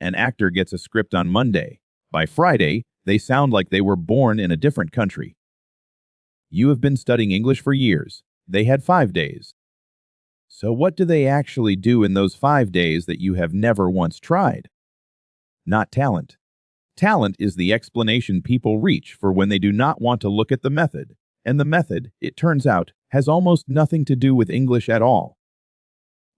An actor gets a script on Monday. By Friday, they sound like they were born in a different country. You have been studying English for years. They had 5 days. So what do they actually do in those 5 days that you have never once tried? Not talent. Talent is the explanation people reach for when they do not want to look at the method, and the method, it turns out, has almost nothing to do with English at all.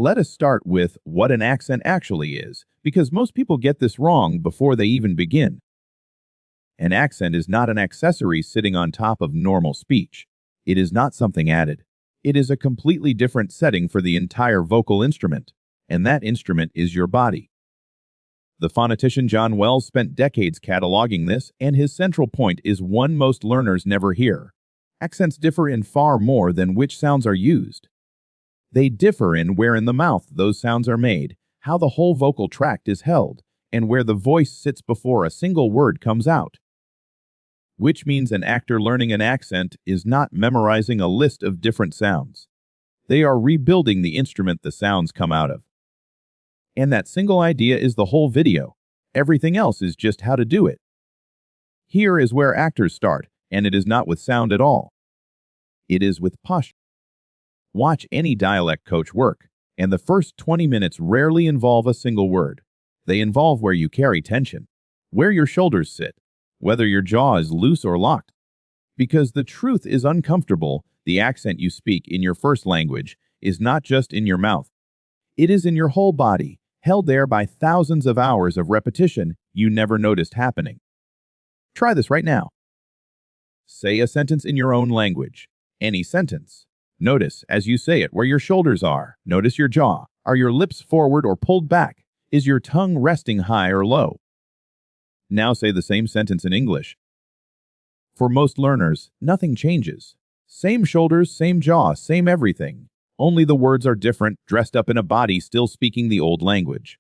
Let us start with what an accent actually is, because most people get this wrong before they even begin. An accent is not an accessory sitting on top of normal speech. It is not something added. It is a completely different setting for the entire vocal instrument, and that instrument is your body. The phonetician John Wells spent decades cataloging this, and his central point is one most learners never hear. Accents differ in far more than which sounds are used. They differ in where in the mouth those sounds are made, how the whole vocal tract is held, and where the voice sits before a single word comes out. Which means an actor learning an accent is not memorizing a list of different sounds. They are rebuilding the instrument the sounds come out of. And that single idea is the whole video. Everything else is just how to do it. Here is where actors start, and it is not with sound at all. It is with posture. Watch any dialect coach work, and the first 20 minutes rarely involve a single word. They involve where you carry tension, where your shoulders sit, whether your jaw is loose or locked. Because the truth is uncomfortable, the accent you speak in your first language is not just in your mouth. It is in your whole body, held there by thousands of hours of repetition you never noticed happening. Try this right now. Say a sentence in your own language. Any sentence. Notice, as you say it, where your shoulders are. Notice your jaw. Are your lips forward or pulled back? Is your tongue resting high or low? Now say the same sentence in English. For most learners, nothing changes. Same shoulders, same jaw, same everything. Only the words are different, dressed up in a body still speaking the old language.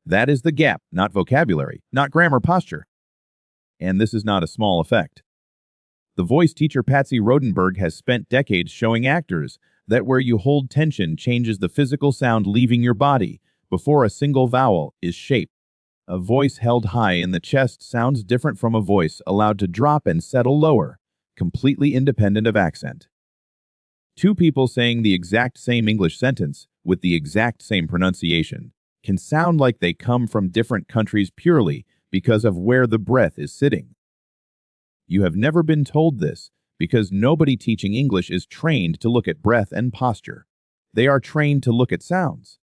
That is the gap, not vocabulary, not grammar posture. And this is not a small effect. The voice teacher Patsy Rodenberg has spent decades showing actors that where you hold tension changes the physical sound leaving your body before a single vowel is shaped. A voice held high in the chest sounds different from a voice allowed to drop and settle lower, completely independent of accent. Two people saying the exact same English sentence with the exact same pronunciation can sound like they come from different countries purely because of where the breath is sitting. You have never been told this because nobody teaching English is trained to look at breath and posture. They are trained to look at sounds.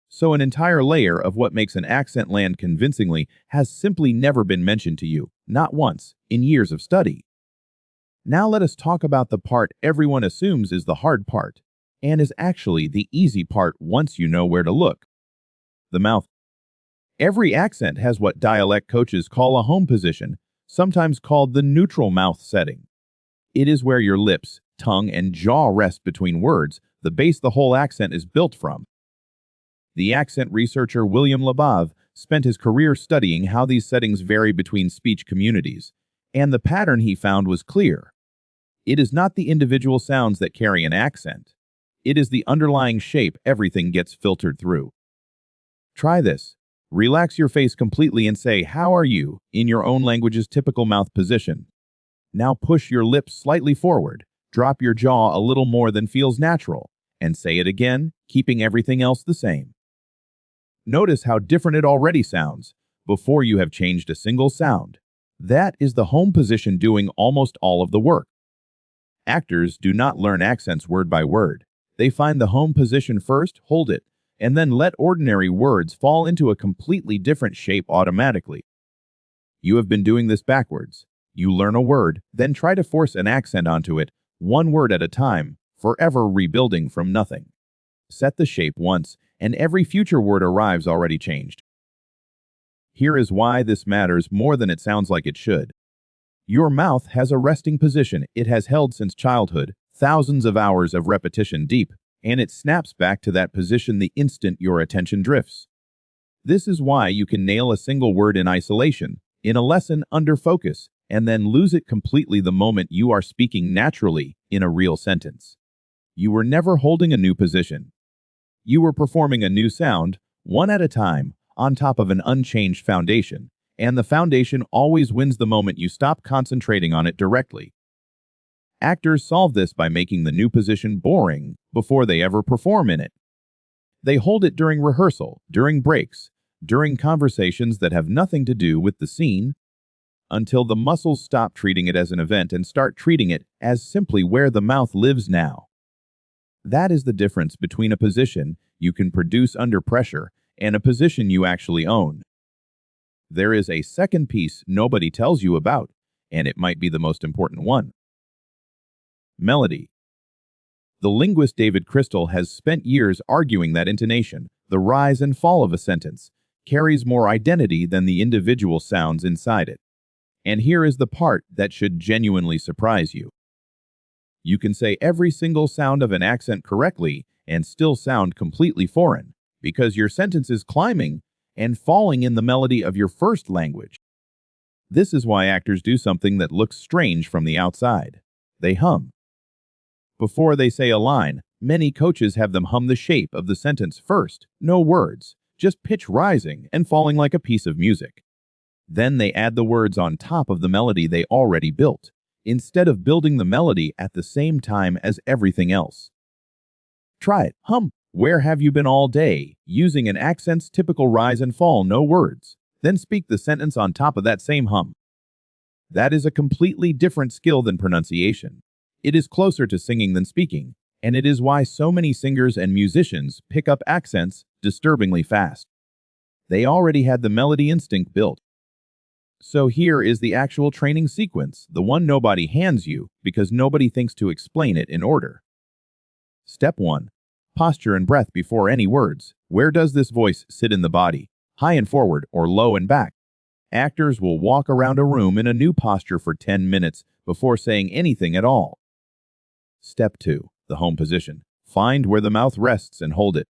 So an entire layer of what makes an accent land convincingly has simply never been mentioned to you, not once, in years of study. Now let us talk about the part everyone assumes is the hard part, and is actually the easy part once you know where to look. The mouth. Every accent has what dialect coaches call a home position, sometimes called the neutral mouth setting. It is where your lips, tongue, and jaw rest between words, the base the whole accent is built from. The accent researcher William Labov spent his career studying how these settings vary between speech communities, and the pattern he found was clear. It is not the individual sounds that carry an accent. It is the underlying shape everything gets filtered through. Try this. Relax your face completely and say, "How are you?" in your own language's typical mouth position. Now push your lips slightly forward, drop your jaw a little more than feels natural, and say it again, keeping everything else the same. Notice how different it already sounds before you have changed a single sound. That is the home position doing almost all of the work. Actors do not learn accents word by word. They find the home position first, hold it, and then let ordinary words fall into a completely different shape automatically. You have been doing this backwards. You learn a word, then try to force an accent onto it, one word at a time, forever rebuilding from nothing. Set the shape once, and every future word arrives already changed. Here is why this matters more than it sounds like it should. Your mouth has a resting position it has held since childhood, thousands of hours of repetition deep, and it snaps back to that position the instant your attention drifts. This is why you can nail a single word in isolation, in a lesson under focus, and then lose it completely the moment you are speaking naturally in a real sentence. You were never holding a new position. You were performing a new sound, one at a time, on top of an unchanged foundation, and the foundation always wins the moment you stop concentrating on it directly. Actors solve this by making the new position boring before they ever perform in it. They hold it during rehearsal, during breaks, during conversations that have nothing to do with the scene, until the muscles stop treating it as an event and start treating it as simply where the mouth lives now. That is the difference between a position you can produce under pressure and a position you actually own. There is a second piece nobody tells you about, and it might be the most important one. Melody. The linguist David Crystal has spent years arguing that intonation, the rise and fall of a sentence, carries more identity than the individual sounds inside it. And here is the part that should genuinely surprise you. You can say every single sound of an accent correctly and still sound completely foreign, because your sentence is climbing and falling in the melody of your first language. This is why actors do something that looks strange from the outside. They hum. Before they say a line, many coaches have them hum the shape of the sentence first, no words, just pitch rising and falling like a piece of music. Then they add the words on top of the melody they already built, instead of building the melody at the same time as everything else. Try it. Hum. Where have you been all day? Using an accent's typical rise and fall, no words. Then speak the sentence on top of that same hum. That is a completely different skill than pronunciation. It is closer to singing than speaking, and it is why so many singers and musicians pick up accents disturbingly fast. They already had the melody instinct built. So here is the actual training sequence, the one nobody hands you because nobody thinks to explain it in order. Step 1. Posture and breath before any words. Where does this voice sit in the body? High and forward or low and back? Actors will walk around a room in a new posture for 10 minutes before saying anything at all. Step 2. The home position. Find where the mouth rests and hold it.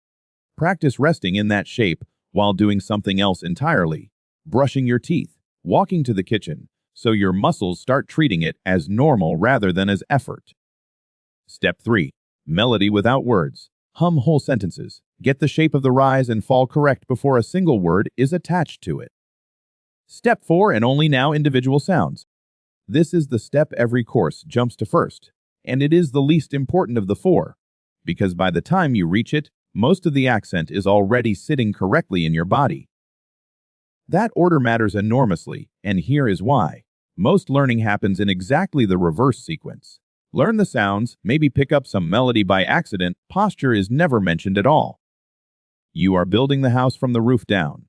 Practice resting in that shape while doing something else entirely. Brushing your teeth, walking to the kitchen, so your muscles start treating it as normal rather than as effort. Step 3. Melody without words. Hum whole sentences. Get the shape of the rise and fall correct before a single word is attached to it. Step 4, and only now individual sounds. This is the step every course jumps to first, and it is the least important of the 4, because by the time you reach it, most of the accent is already sitting correctly in your body. That order matters enormously, and here is why. Most learning happens in exactly the reverse sequence. Learn the sounds, maybe pick up some melody by accident, posture is never mentioned at all. You are building the house from the roof down.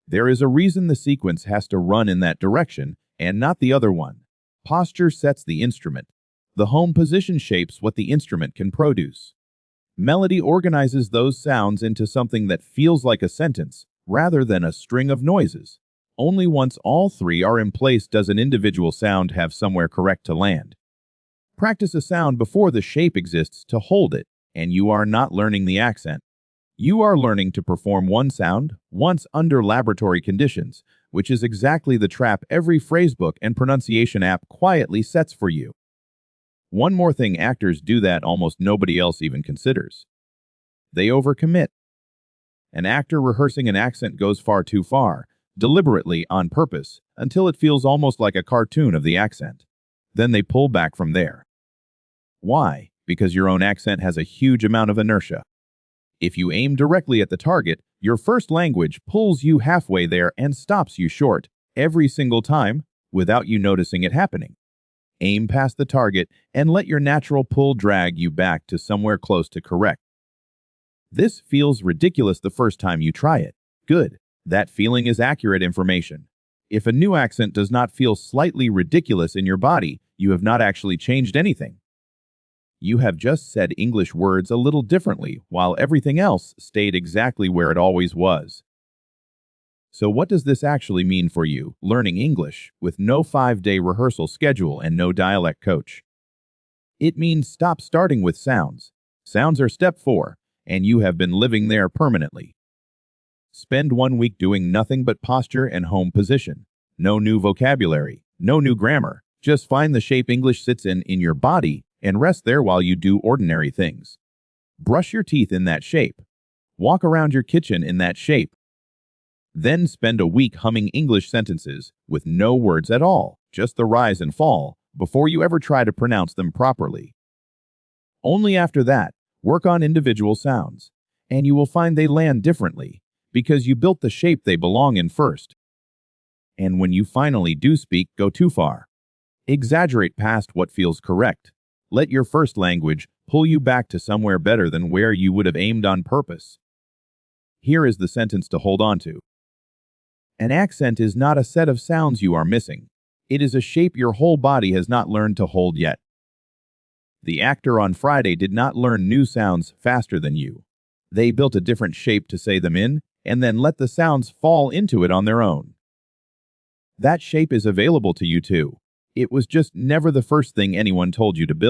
There is a reason the sequence has to run in that direction and not the other one. Posture sets the instrument. The home position shapes what the instrument can produce. Melody organizes those sounds into something that feels like a sentence rather than a string of noises. Only once all 3 are in place does an individual sound have somewhere correct to land. Practice a sound before the shape exists to hold it, and you are not learning the accent. You are learning to perform one sound once under laboratory conditions, which is exactly the trap every phrasebook and pronunciation app quietly sets for you. One more thing actors do that almost nobody else even considers. They overcommit. An actor rehearsing an accent goes far too far, deliberately on purpose, until it feels almost like a cartoon of the accent. Then they pull back from there. Why? Because your own accent has a huge amount of inertia. If you aim directly at the target, your first language pulls you halfway there and stops you short, every single time, without you noticing it happening. Aim past the target and let your natural pull drag you back to somewhere close to correct. This feels ridiculous the first time you try it. Good. That feeling is accurate information. If a new accent does not feel slightly ridiculous in your body, you have not actually changed anything. You have just said English words a little differently, while everything else stayed exactly where it always was. So what does this actually mean for you, learning English, with no 5-day rehearsal schedule and no dialect coach? It means stop starting with sounds. Sounds are step 4, and you have been living there permanently. Spend 1 week doing nothing but posture and home position. No new vocabulary, no new grammar. Just find the shape English sits in your body and rest there while you do ordinary things. Brush your teeth in that shape. Walk around your kitchen in that shape. Then spend a week humming English sentences with no words at all, just the rise and fall, before you ever try to pronounce them properly. Only after that, work on individual sounds, and you will find they land differently, because you built the shape they belong in first. And when you finally do speak, go too far. Exaggerate past what feels correct. Let your first language pull you back to somewhere better than where you would have aimed on purpose. Here is the sentence to hold on to. An accent is not a set of sounds you are missing. It is a shape your whole body has not learned to hold yet. The actor on Friday did not learn new sounds faster than you. They built a different shape to say them in, and then let the sounds fall into it on their own. That shape is available to you too. It was just never the first thing anyone told you to build.